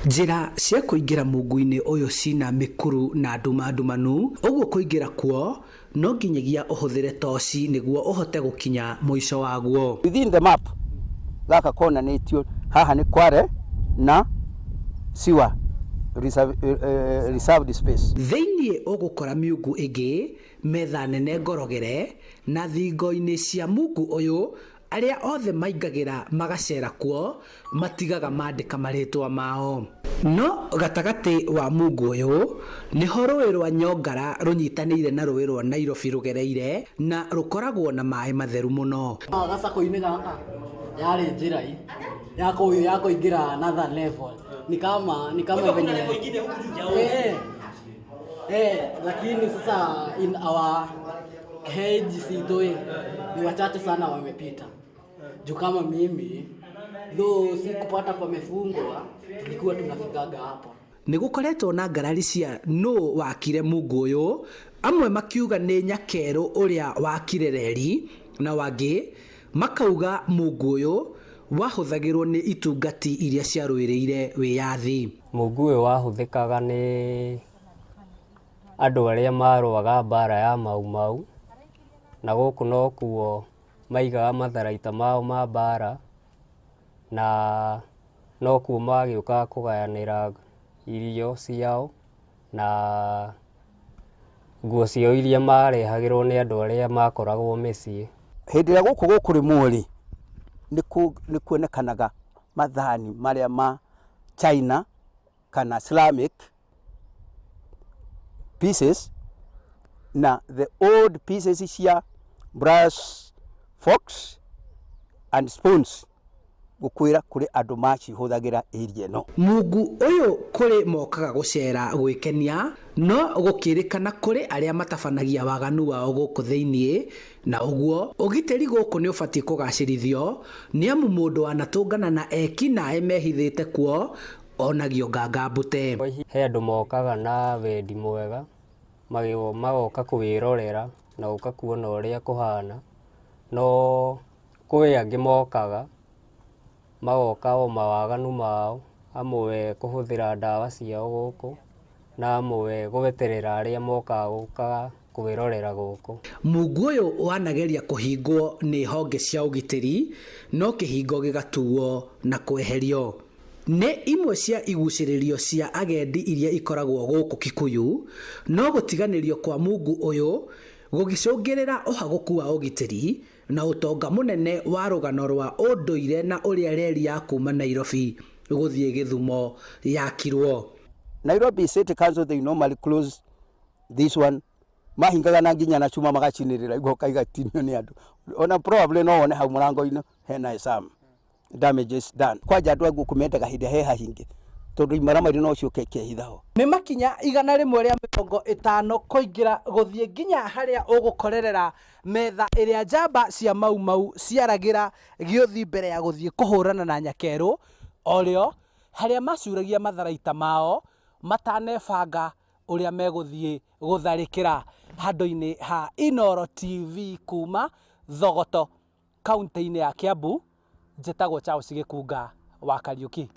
Njira cia kuingira mungu-ini uyu cina mikuru na ndumanu uguo kuingira kuo no nginyagia uhuthire toci niguo uhote gukinya muico waguo. Within the map gaka kona netio haha ni Kware na Siwa reserved space. Thiini ugukora miungu ingi metha nene ngorogere na thingo-ini cia mungu uyu aria othe maingagira magacera kuo matigaga mandika maritwa mao. No gatagati wa mungu uyu niho rũĩ rwa Nyongara runyitanĩire na rũĩ rwa Nairobi rugereire na rukoragwo na maai matheru muno. Gacako-ini gaka yari njira ya kuingira another level ni kama venye lakini sasa in our cage sitoi ni wachache sana wamepita. Juu kama mimi though sikupata pamefungwa tulikuwa tunafikaga hapa. Nigukoretwo na ngarari cia no wakire mungu uyu, amwe makiuga ni Nyakeru uria wakire reri na wangi makauga mungu uyu wahuthagirwo ni itungati iria ciarũĩrĩire wiyathi. Mungu uyu wahuthikaga ni andu aria marũaga mbara ya mau na guku no kuo maigaga matharaita mao ma mbara na no kuo magĩũka kũgayanĩra irio ciao na nguo ciao iria marehagĩrwo nĩ andũ arĩa makoragwo mĩciĩ. Hĩndĩ ĩrĩa gũkũ gũkũrĩmwo rĩ nĩ kuonekanaga mathani marĩa ma China kana Islamic pieces na the old pieces cia brass forks and spoons gukwira kuri andu macihuthagĩra area no. Mungu uyu kuri mokaga gucera gwikenia no gukirikana kuri aria matabanagia waganu wao guku thiini na uguo ugiteri guku ni ubatie kugacirithio ni amu mundu anatungana na ekinai mehithite kuo onagio ngangambute. He andu mokaga na wendi mwega magoka kuwirorera na guka kuona uria kuhana no kwi angi mokaga magoka o mawaganu mao amwe kuhuthira ndawa ciao guku na amwe guweterera aria mokaga kuwirorera guku. Mungu uyu wanageria kuhingwo ni honge cia ugiteri no kihingo gigatuo na kweherio. Ni imwe cia iguciririo cia agendi iria ikoragwo guku Kikuyu no gutiganirio kwa mungu uyu gugicungirira uhaguku wa ugiteri na utonga munene wa rugano rwa unduire na uria reri ya kuma Nairobi guthie Githumo yakirwo. Nairobi City Council they normally close this one mahingaga na nginya na chuma magacinirira igwo kaigatinio ni andu ona probably no one hau murango-ini hena some damages done kwaja andu angu kumendaga hindi heha hingi tondu imaramari no ciuke kehithaho. Ni makinya 150 kuingira guthie nginya haria ugukorerera metha iria njamba cia mau ciaragira giuthi mbere ya guthie kuhurana na Nyakeru orio haria macuragia matharaita mao matanebanga uria meguthie gutharikira handu-ini ha Inooro TV kuma Thogoto kaunti-ini ya Kiambu. Njĩtagwo Charles Gikunga wa Kariuki.